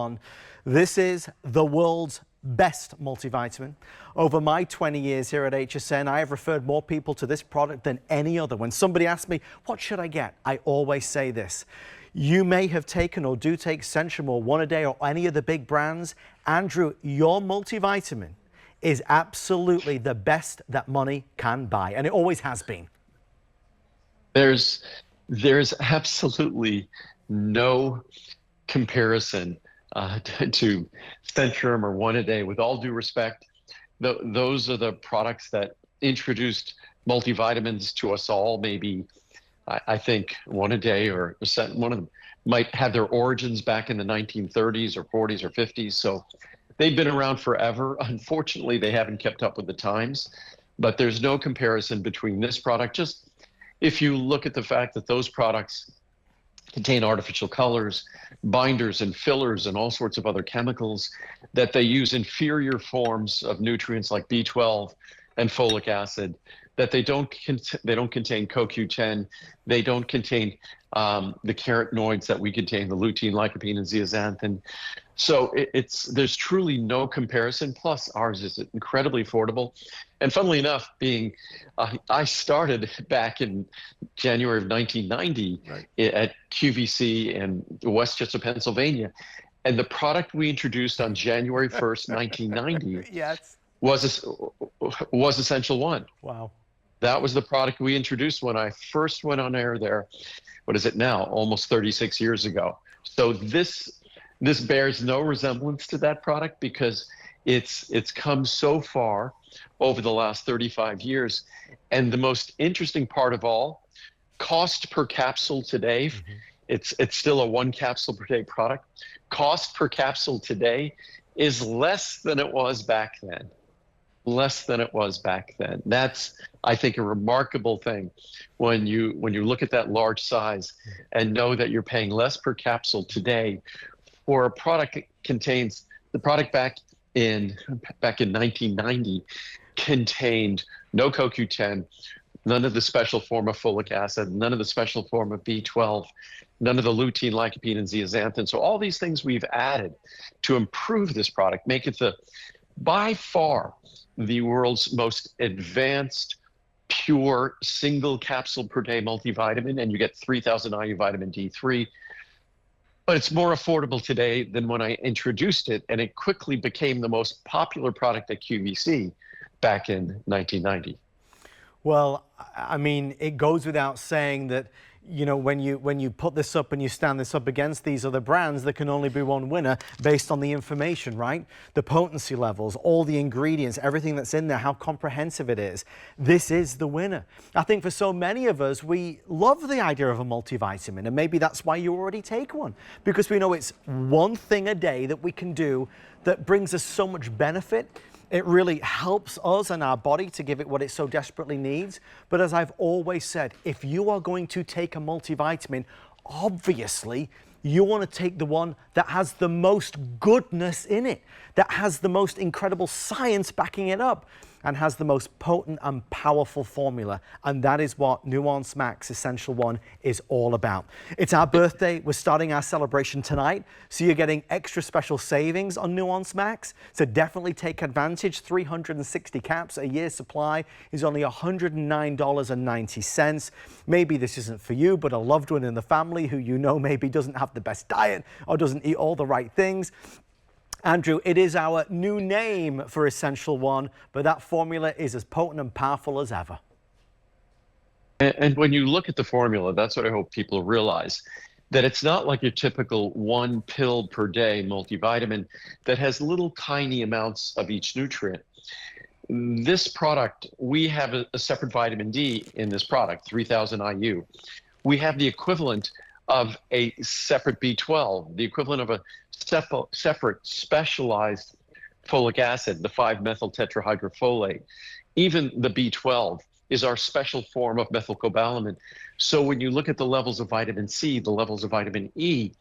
Essential-1. This is the world's best multivitamin. Over my 20 years here at HSN, I have referred more people to this product than any other. When somebody asks me, what should I get? I always say this. You may have taken or do take Essential-1 One a Day or any of the big brands. Andrew, your multivitamin is absolutely the best that money can buy, and it always has been. There's absolutely no comparison to Centrum or One a Day. With all due respect, those are the products that introduced multivitamins to us all. Maybe I think One a Day or one of them might have their origins back in the 1930s or 40s or 50s. So they've been around forever. Unfortunately, they haven't kept up with the times, but there's no comparison between this product. Just if you look at the fact that those products contain artificial colors, binders and fillers and all sorts of other chemicals, that they use inferior forms of nutrients like B12 and folic acid, that they don't contain CoQ10, they don't contain the carotenoids that we contain, the lutein, lycopene, and zeaxanthin. So there's truly no comparison. Plus, ours is incredibly affordable. And funnily enough, I started back in January of 1990 at QVC in Westchester, Pennsylvania. And the product we introduced on January 1st, 1990 yes. was Essential-1. Wow. That was the product we introduced when I first went on air there. What is it now? Almost 36 years ago. So this bears no resemblance to that product because it's come so far over the last 35 years. And the most interesting part of all, cost per capsule today, it's still a 1 capsule per day product. Cost per capsule today is less than it was back then. Less than it was back then. That's, I think, a remarkable thing when you look at that large size and know that you're paying less per capsule today for a product that contains the product back in 1990 contained no CoQ10, none of the special form of folic acid, none of the special form of B12, none of the lutein, lycopene, and zeaxanthin. So all these things we've added to improve this product, make it by far the world's most advanced, pure, single capsule per day multivitamin, and you get 3,000 IU vitamin D3. But it's more affordable today than when I introduced it, and it quickly became the most popular product at QVC back in 1990. Well, I mean, it goes without saying that, you know, when you put this up and you stand this up against these other brands, there can only be one winner based on the information, right? The potency levels, all the ingredients, everything that's in there, how comprehensive it is. This is the winner. I think for so many of us, we love the idea of a multivitamin, and maybe that's why you already take one, because we know it's one thing a day that we can do that brings us so much benefit. It really helps us and our body to give it what it so desperately needs. But as I've always said, if you are going to take a multivitamin, obviously you want to take the one that has the most goodness in it, that has the most incredible science backing it up, and has the most potent and powerful formula. And that is what Nuonce Max Essential-1 is all about. It's our birthday. We're starting our celebration tonight, so you're getting extra special savings on Nuonce Max. So definitely take advantage. 360 caps, a year's supply is only $109.90. Maybe this isn't for you, but a loved one in the family who you know maybe doesn't have the best diet or doesn't eat all the right things. Andrew, it is our new name for Essential-1, but that formula is as potent and powerful as ever. And when you look at the formula, that's what I hope people realize, that it's not like your typical 1 pill per day multivitamin that has little tiny amounts of each nutrient. This product, we have a separate vitamin D in this product, 3,000 IU. We have the equivalent of a separate B12, the equivalent of a separate specialized folic acid, the 5-methyl tetrahydrofolate. Even the B12 is our special form of methylcobalamin. So when you look at the levels of vitamin C, the levels of vitamin E,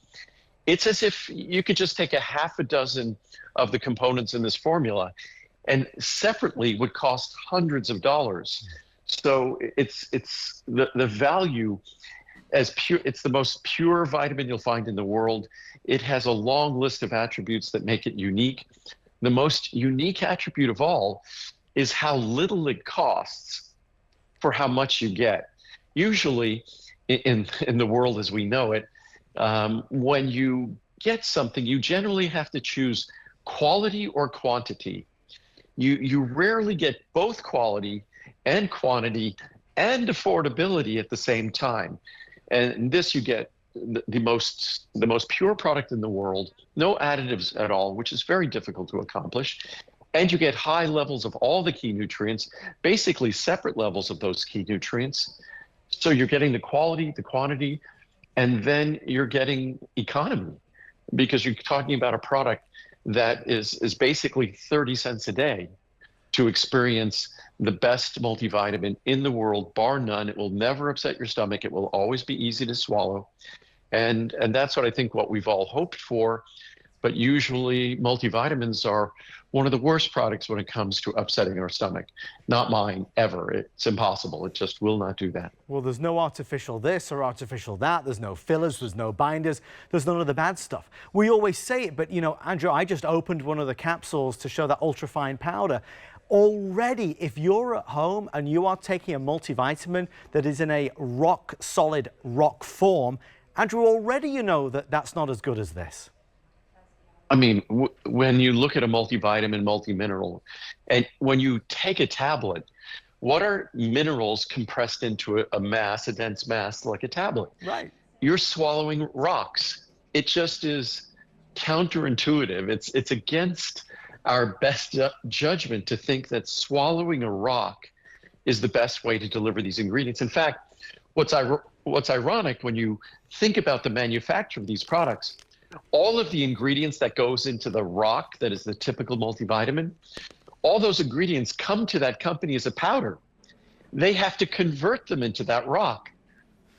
it's as if you could just take a half a dozen of the components in this formula and separately would cost hundreds of dollars. So it's the value as pure. It's the most pure vitamin you'll find in the world. It has a long list of attributes that make it unique. The most unique attribute of all is how little it costs for how much you get. Usually, in the world as we know it, when you get something, you generally have to choose quality or quantity. You rarely get both quality and quantity and affordability at the same time. And in this, you get the most pure product in the world, no additives at all, which is very difficult to accomplish. And you get high levels of all the key nutrients, basically separate levels of those key nutrients. So you're getting the quality, the quantity, and then you're getting economy, because you're talking about a product that is basically 30 cents a day to experience the best multivitamin in the world, bar none. It will never upset your stomach. It will always be easy to swallow. And that's what I think what we've all hoped for. But usually multivitamins are one of the worst products when it comes to upsetting our stomach. Not mine, ever. It's impossible. It just will not do that. Well, there's no artificial this or artificial that. There's no fillers, there's no binders, there's none of the bad stuff. We always say it, but you know, Andrew, I just opened one of the capsules to show that ultrafine powder. Already, if you're at home and you are taking a multivitamin that is in a rock solid rock form, Andrew, already you know that that's not as good as this. I mean, when you look at a multivitamin, multimineral, and when you take a tablet, what are minerals compressed into a mass, a dense mass like a tablet? Right. You're swallowing rocks. It just is counterintuitive. It's against our best judgment to think that swallowing a rock is the best way to deliver these ingredients. In fact, what's ironic when you think about the manufacture of these products, all of the ingredients that goes into the rock that is the typical multivitamin, all those ingredients come to that company as a powder. They have to convert them into that rock.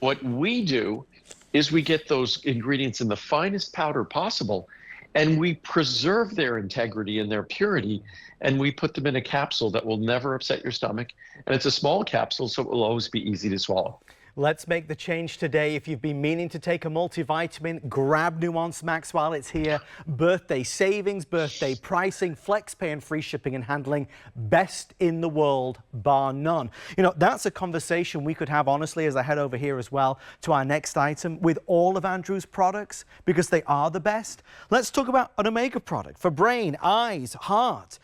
What we do is we get those ingredients in the finest powder possible, and we preserve their integrity and their purity, and we put them in a capsule that will never upset your stomach. And it's a small capsule, so it will always be easy to swallow. Let's make the change today. If you've been meaning to take a multivitamin, grab Nuonce Max while it's here. Birthday savings, birthday pricing, flex pay and free shipping and handling. Best in the world, bar none. You know, that's a conversation we could have, honestly, as I head over here as well to our next item with all of Andrew's products, because they are the best. Let's talk about an omega product for brain, eyes, heart.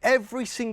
Every single